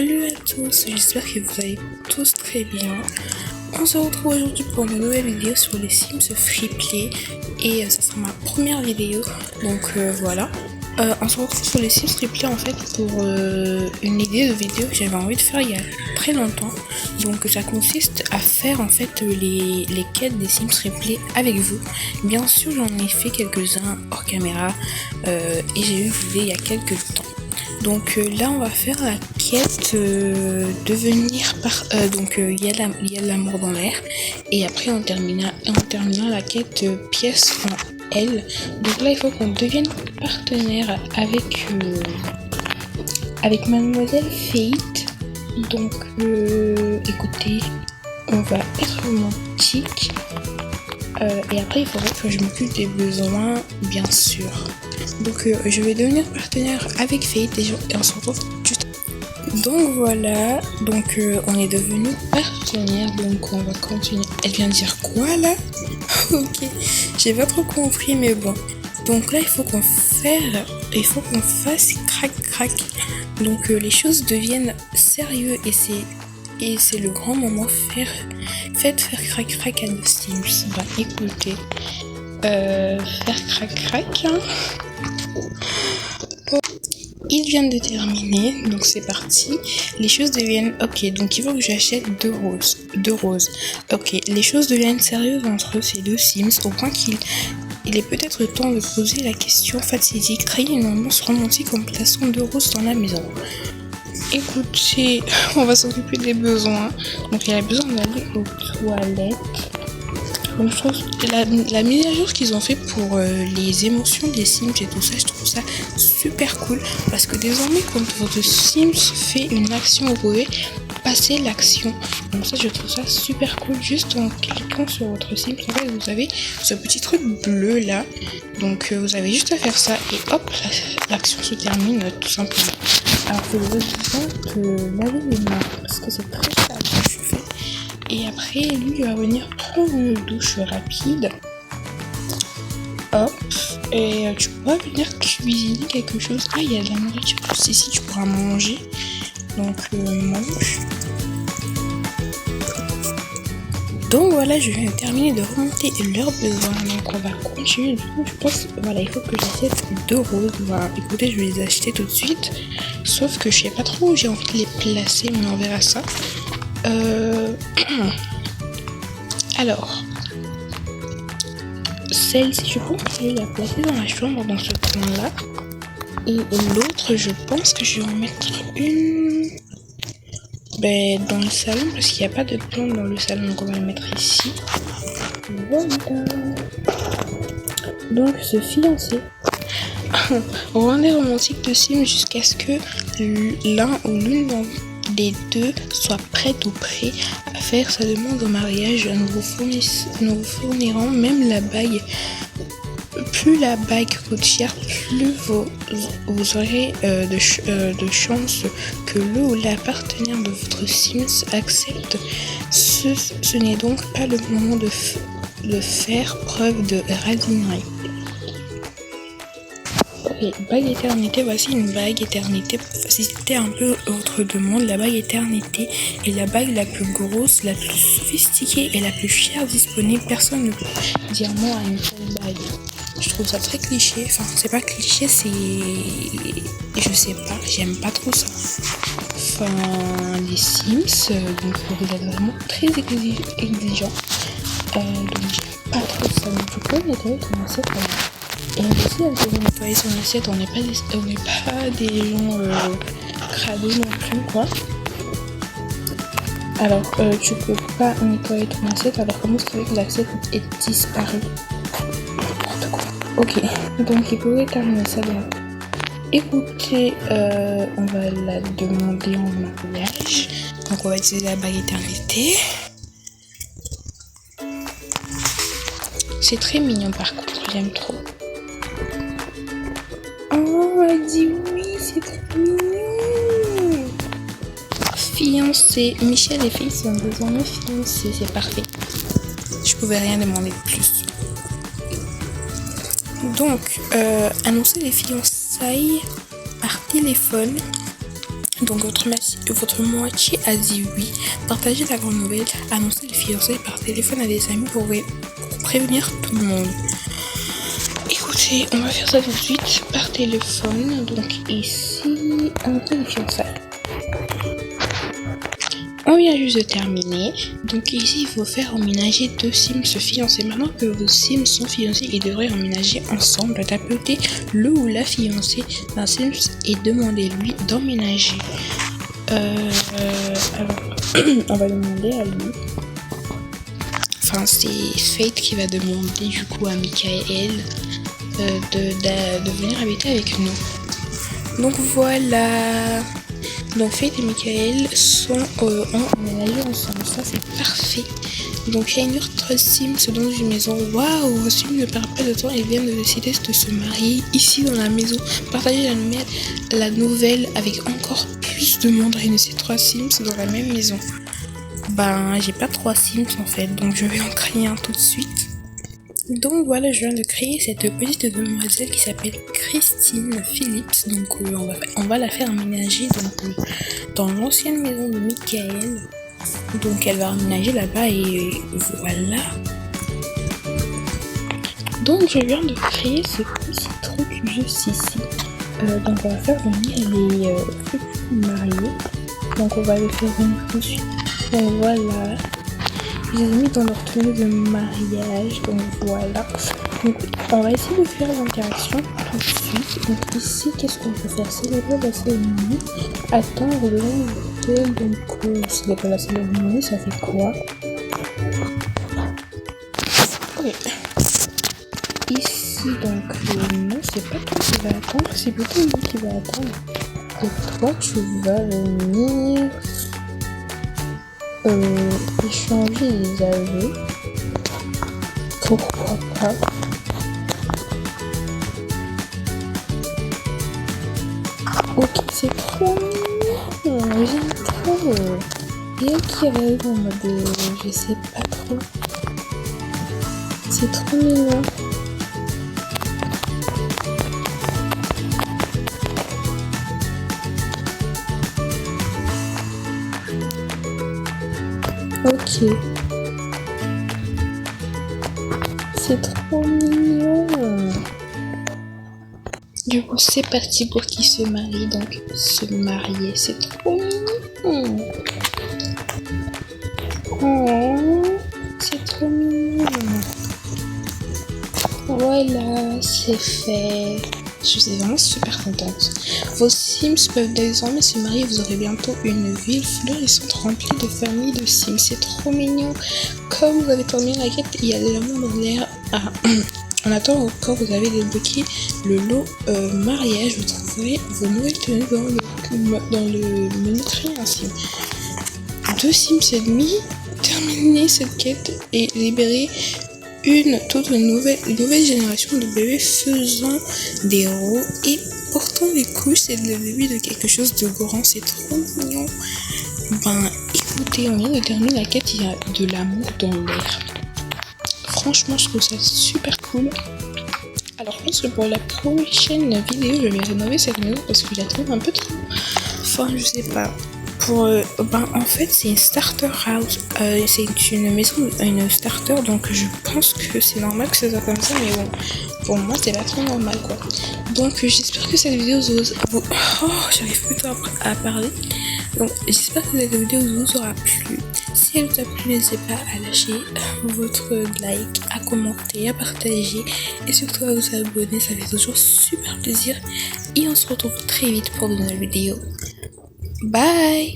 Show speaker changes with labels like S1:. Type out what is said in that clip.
S1: Salut à tous, j'espère que vous allez tous très bien. On se retrouve aujourd'hui pour une nouvelle vidéo sur les Sims Freeplay et ça sera ma première vidéo, donc voilà. On se retrouve sur les Sims Freeplay en fait pour une idée de vidéo que j'avais envie de faire il y a très longtemps. Donc ça consiste à faire en fait les quêtes des Sims Freeplay avec vous. Bien sûr j'en ai fait quelques-uns hors caméra et j'ai eu l'idée il y a quelques temps. Donc là on va faire la quête devenir par donc il y a l'amour dans l'air et après on terminera la quête pièce en L. Donc là il faut qu'on devienne partenaire avec mademoiselle Fate. Donc écoutez, on va être romantique et après il faudra que je m'occupe des besoins bien sûr. Donc je vais devenir partenaire avec Fate et on se retrouve juste. Donc voilà, donc on est devenu partenaire, donc on va continuer. Elle vient de dire quoi là? Ok, j'ai pas trop compris mais bon. Donc là il faut qu'on fasse crac. Donc les choses deviennent sérieuses et c'est le grand moment faites faire crac à nos Sims. Bah écoutez, faire crac. Ils viennent de terminer, donc c'est parti. Les choses deviennent... Ok, donc il faut que j'achète deux roses. Ok, les choses deviennent sérieuses entre ces deux Sims au point qu'il est peut-être temps de poser la question fatidique. Créer une ambiance romantique en plaçant deux roses dans la maison. Écoutez, on va s'occuper des besoins. Donc il a besoin d'aller aux toilettes. Donc je trouve la mise à jour qu'ils ont fait pour les émotions des Sims et tout ça, je trouve ça super cool parce que désormais quand votre Sims fait une action, vous pouvez passer l'action. Donc ça je trouve ça super cool. Juste en cliquant sur votre Sims, en fait vous avez ce petit truc bleu là. Donc vous avez juste à faire ça et hop, l'action se termine tout simplement. Alors que vous avez besoin de laver les mains parce que c'est très sale que je fais. Et après, lui, il va venir prendre une douche rapide. Hop. Et tu pourras venir cuisiner quelque chose. Ah, il y a de la nourriture juste ici, tu pourras manger. Donc, mange. Donc voilà, je viens de terminer de remonter leurs besoins. Donc on va continuer. Je pense, voilà, il faut que j'achète deux roses. Voilà, écoutez, je vais les acheter tout de suite. Sauf que je sais pas trop où j'ai envie de les placer, mais on verra ça. Alors, celle-ci, je pense que je vais la placer dans la chambre, dans ce coin-là. Et l'autre, je pense que je vais en mettre une dans le salon, parce qu'il n'y a pas de plante dans le salon, donc on va la mettre ici. Voilà. Donc, se fiancer. Rendez romantique de Sims jusqu'à ce que l'un ou l'une des deux soit prête ou prêt à faire sa demande au mariage. Nous vous fournirons même la bague. Plus la bague coûte cher, plus vous aurez de chances que le ou la partenaire de votre Sims accepte. Ce n'est donc pas le moment de faire preuve de radinerie. Ok, bague éternité, voici une bague éternité pour faciliter un peu votre demande. La bague éternité est la bague la plus grosse, la plus sophistiquée et la plus chère disponible. Personne ne peut dire non à une telle bague. Je trouve ça très cliché, enfin c'est pas cliché, c'est... je sais pas, j'aime pas trop ça. Enfin, les Sims, donc vous êtes vraiment très exigeants. Donc j'aime pas trop ça, donc je peux nettoyer ton assiette là. Et aussi avec nettoyer son assiette, on n'est pas des gens crados non plus quoi. Alors tu peux pas nettoyer ton assiette, alors comment c'est vrai que l'assiette est disparue? Ok, donc il pourrait terminer ça donc. Écoutez, on va la demander en mariage. Donc on va utiliser la bague éternité. C'est très mignon par contre, j'aime trop. Oh, elle dit oui, c'est très mignon. Fiancé, Michel et Félix sont désormais fiancés, c'est parfait. Je pouvais rien demander de plus. Donc, annoncer les fiançailles par téléphone Donc votre moitié a dit oui. Partagez la grande nouvelle, annoncez les fiançailles par téléphone à des amis pour prévenir tout le monde. Écoutez, on va faire ça tout de suite par téléphone. Donc ici, annoncer les fiançailles. On vient juste de terminer. Donc ici, il faut faire emménager 2 Sims fiancés. Maintenant que vos Sims sont fiancés, ils devraient emménager ensemble. Tapez le ou la fiancée d'un Sims et demandez-lui d'emménager. Alors, on va demander à lui. Enfin, c'est Fate qui va demander du coup à Michael de venir habiter avec nous. Donc voilà. Donc Fate et Michael ont emménagé ensemble, ça c'est parfait. Donc il y a une autre Sims dans une maison. Waouh, vos Sims ne perdent pas de temps et viennent de décider de se marier ici dans la maison. Partagez la nouvelle avec encore plus de monde. Réunissez 3 Sims dans la même maison. Ben j'ai pas 3 Sims en fait, donc je vais en créer un tout de suite. Donc voilà, je viens de créer cette petite demoiselle qui s'appelle Christine Phillips. Donc on va la faire emménager dans l'ancienne maison de Michael. Donc elle va emménager là-bas et voilà. Donc je viens de créer ce petit truc juste ici. Donc on va faire venir les futurs mariés. Donc on va les faire venir tout de suite. Donc voilà. Je les ai mis dans leur tenue de mariage, donc voilà. Donc on va essayer de faire l'interaction tout de suite. Donc ici, qu'est-ce qu'on peut faire? Célébrer la cérémonie, attendre le hôtel. Donc célébrer la cérémonie, ça fait quoi? Ok. Ici, donc non, c'est pas toi qui va attendre, c'est plutôt lui qui va attendre. Et toi, tu vas venir échanger les aveux. Pourquoi pas? Ok, c'est trop mignon, j'aime trop. Et elle qui rêve en mode je sais pas trop. C'est trop mignon. Ok. C'est trop mignon. Du coup, c'est parti pour qu'ils se marient. Donc, se marier, c'est trop mignon. Oh, c'est trop mignon. Voilà, c'est fait. Je suis vraiment super contente. Vos Sims peuvent désormais se marier. Vous aurez bientôt une ville florissante remplie de familles de Sims. C'est trop mignon. Comme vous avez terminé la quête, il y a de l'amour dans l'air. En attendant, quand vous avez débloqué le lot mariage, vous trouverez vos nouvelles tenues dans le menu créer un Sim. 2 Sims et demi. Terminez cette quête et libérez une nouvelle génération de bébés faisant des héros et portant des couches. C'est le début de quelque chose de grand, c'est trop mignon. Ben écoutez, on vient de terminer la quête, il y a de l'amour dans l'air. Franchement, je trouve ça super cool. Alors je pense que pour la prochaine vidéo, je vais rénover cette maison parce que je la trouve un peu trop... Enfin, je sais pas. En fait c'est une starter house, c'est une maison, une starter, donc je pense que c'est normal que ça soit comme ça, mais bon, pour moi c'est pas trop normal quoi. Donc j'espère que cette vidéo vous... Oh, j'arrive plutôt à parler. Donc j'espère que cette vidéo vous aura plu. Si elle vous a plu, n'hésitez pas à lâcher votre like, à commenter, à partager et surtout à vous abonner, ça fait toujours super plaisir. Et on se retrouve très vite pour de nouvelles vidéos. Bye!